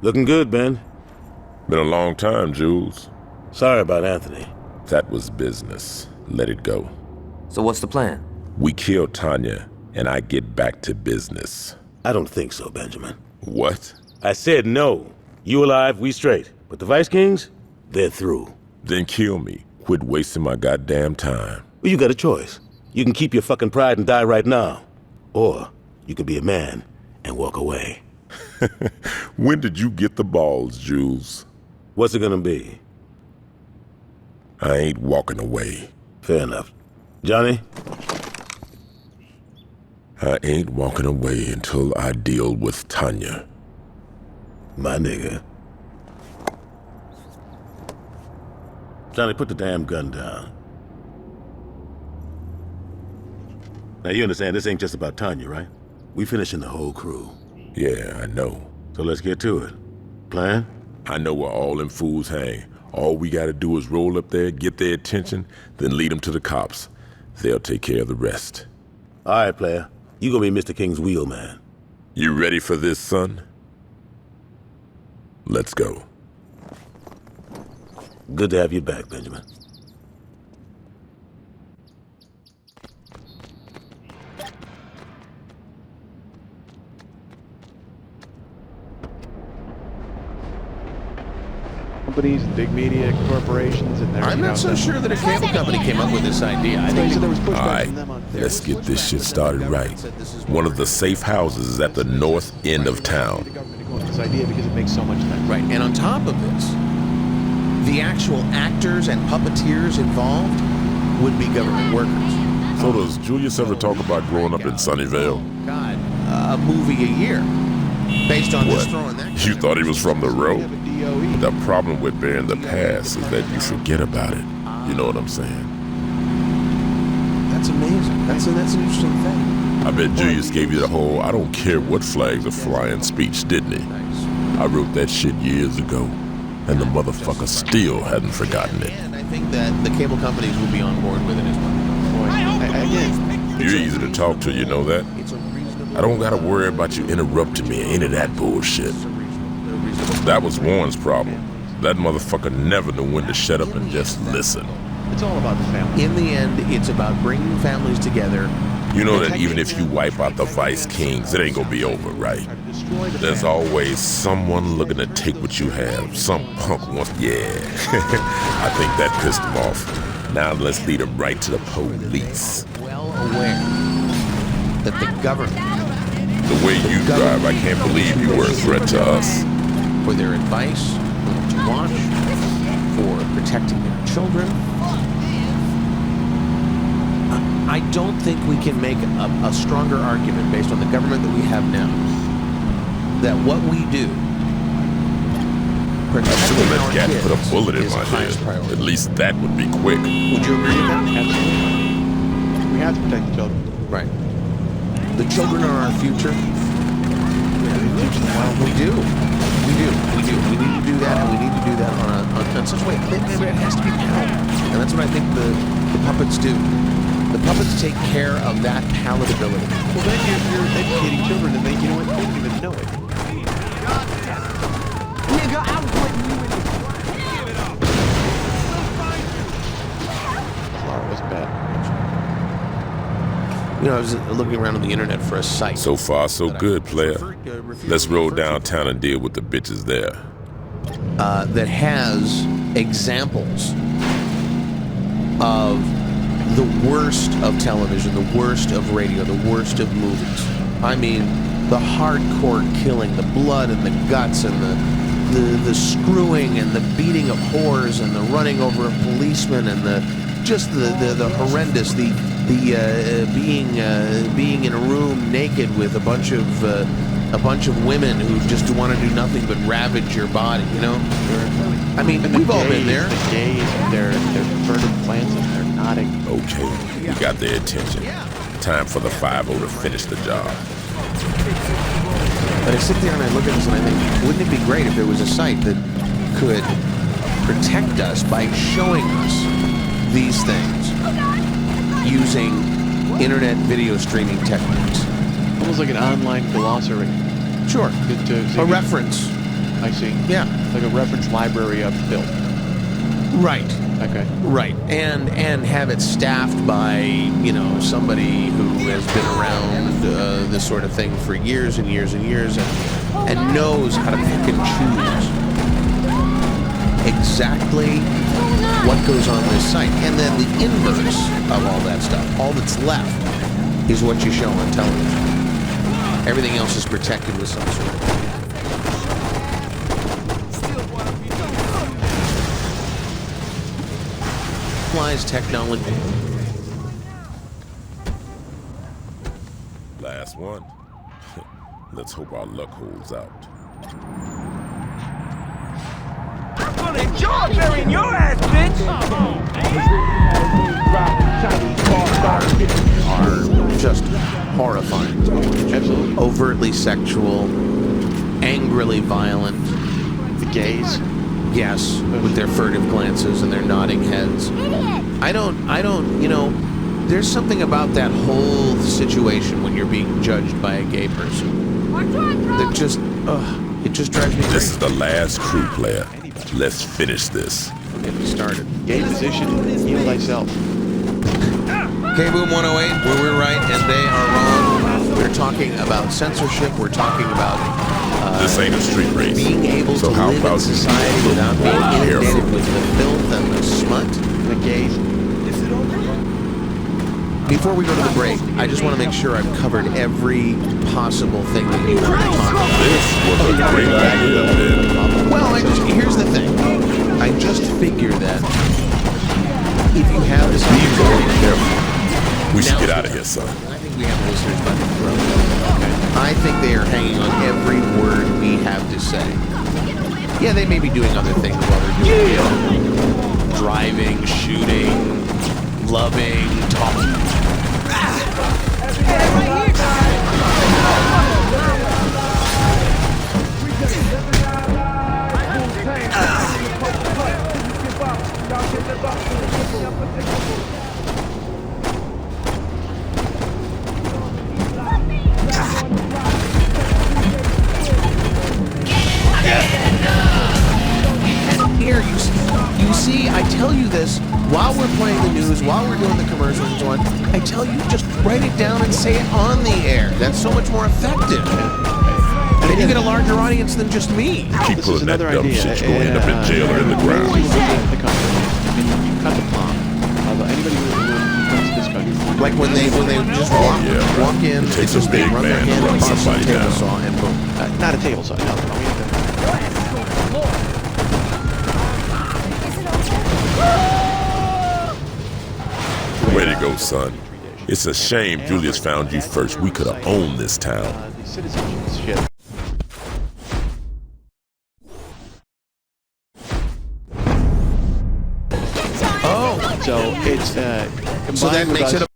Looking good, Ben. Been a long time, Jules. Sorry about Anthony. That was business. Let it go. So what's the plan? We kill Tanya, and I get back to business. I don't think so, Benjamin. What? I said no. You alive, we straight. But the Vice Kings, they're through. Then kill me. Quit wasting my goddamn time. Well, you got a choice. You can keep your fucking pride and die right now. Or you can be a man and walk away. When did you get the balls, Jules? What's it gonna be? I ain't walking away. Fair enough. Johnny? I ain't walking away until I deal with Tanya. My nigga. Johnny, put the damn gun down. Now you understand this ain't just about Tanya, right? We finishing the whole crew. Yeah, I know. So let's get to it. Plan? I know where all them fools hang. All we gotta do is roll up there, get their attention, then lead them to the cops. They'll take care of the rest. All right, player. You gonna be Mr. King's wheelman. You ready for this, son? Let's go. Good to have you back, Benjamin. Companies, big media corporations, and I'm not so sure that a cable company came up with this idea. I think there was pushback All right, from them on let's get this shit started right. One of the safe houses is at the north end of town. the government to go into this idea because it makes so much sense. right. And on top of this, the actual actors and puppeteers involved would be government workers. So does Julius ever talk about growing up in Sunnyvale? God, a movie a year based on just What? throwing that. You thought he was from the We road? have a DOE. The problem with bearing the past is that you forget about it. You know what I'm saying? That's amazing. That's an interesting thing. I bet Julius gave you the whole "I don't care what flags are flying" speech, didn't he? Nice. I wrote that shit years ago, and the motherfucker still hadn't forgotten it. And I think that the cable companies will be on board with it as well. Boy, again, You're easy to talk to, you know that? It's a reasonable. I don't gotta worry about you interrupting me, ain't it that bullshit? That was Warren's problem. That motherfucker never knew when to shut up and just listen. it's all about the family. In the end, it's about bringing families together. You know that even if you wipe out the Vice Kings, it ain't gonna be over, right? Try to destroy the There's family. always someone looking to take what you have. Some punk wants, yeah. I think that pissed him off. Now let's lead him right to the police. Well aware that the government, The way you drive, I can't believe you were a threat to us. for their advice, for what to watch, for protecting their children. I don't think we can make a stronger argument based on the government that we have now that what we do I should protecting have our let Gat kids put a bullet in is my the highest head. priority. At least that would be quick. Would you agree with that? Absolutely. We have to protect the children. Right. The children are our future. We do. We do. We do. We need to do that, and we need to do that on such a way. It has to be palatable. And that's what I think the puppets do. The puppets take care of that palatability. Well, then you're educating children, and you know what? They don't even know it. Nigga, I'm putting you in the Flora was bad. You know, I was looking around on the internet for a site. So far, so good, player. Let's roll downtown and deal with the bitches there. That has examples of the worst of television, the worst of radio, the worst of movies. I mean, the hardcore killing, the blood and the guts and the screwing and the beating of whores and the running over of policemen and the horrendous, being in a room naked with a bunch of women who just want to do nothing but ravage your body, you know? I mean, we've all been there. The gays, they're perverted plants, and they're nodding. Okay, we got their attention. Time for the 5-0 to finish the job. But I sit there and I look at this and I think, wouldn't it be great if there was a site that could protect us by showing us these things using internet video streaming techniques? Almost like an online glossary. Sure. To A reference I see. Yeah. Like a reference library of film. Right. Okay. Right, and have it staffed by, you know, somebody who has been around this sort of thing for years and years and years, and knows how to pick and choose exactly what goes on this site. And then the inverse of all that stuff, all that's left, is what you show on television. Everything else is protected with some sort of... technology. Last one. Let's hope our luck holds out. I'm gonna enjoy burying your ass, bitch! Are just horrifying. Absolutely. Overtly sexual, angrily violent. The gays. Yes, with their furtive glances and their nodding heads. I don't, you know, there's something about that whole situation when you're being judged by a gay person that just, it just drives me This crazy. is the last crew, player. Let's finish this. Get me started. Gay position, heal thyself. K-Boom 108, where we're right and they are wrong. We're talking about censorship. We're talking about This ain't a street race. being able So to how live in about society you without being careful? inundated with the filth and the smut. The gays. Is it over? Before we go to the break, I just want to make sure I've covered every possible thing that you want to talk about. This was a great idea, Ben. Well, here's the thing. I just figure that if you have this Be very opportunity, careful. We should Now- get out of here, son. I think we have listeners by the throat. I think they are hanging on every word we have to say. Yeah, they may be doing other things while they're doing it. Driving, shooting, loving, talking. Here, you see, I tell you this while we're playing the news, while we're doing the commercials and so on. I tell you, just write it down and say it on the air. That's so much more effective. And then you get a larger audience than just me. Keep This is pulling that another dumb idea. shit, you're gonna end up in jail or in the ground. The country. I mean, you cut the palm of anybody who comes to this country. Like when they just yeah. walk in, It takes it's just a they big run their man to hand run across the somebody table down. saw and boom. Not a table saw. No, we have Way to go, son. It's a shame Julius found you first. We could have owned this town. the citizenship. Oh, So it's so that combined with makes us- it a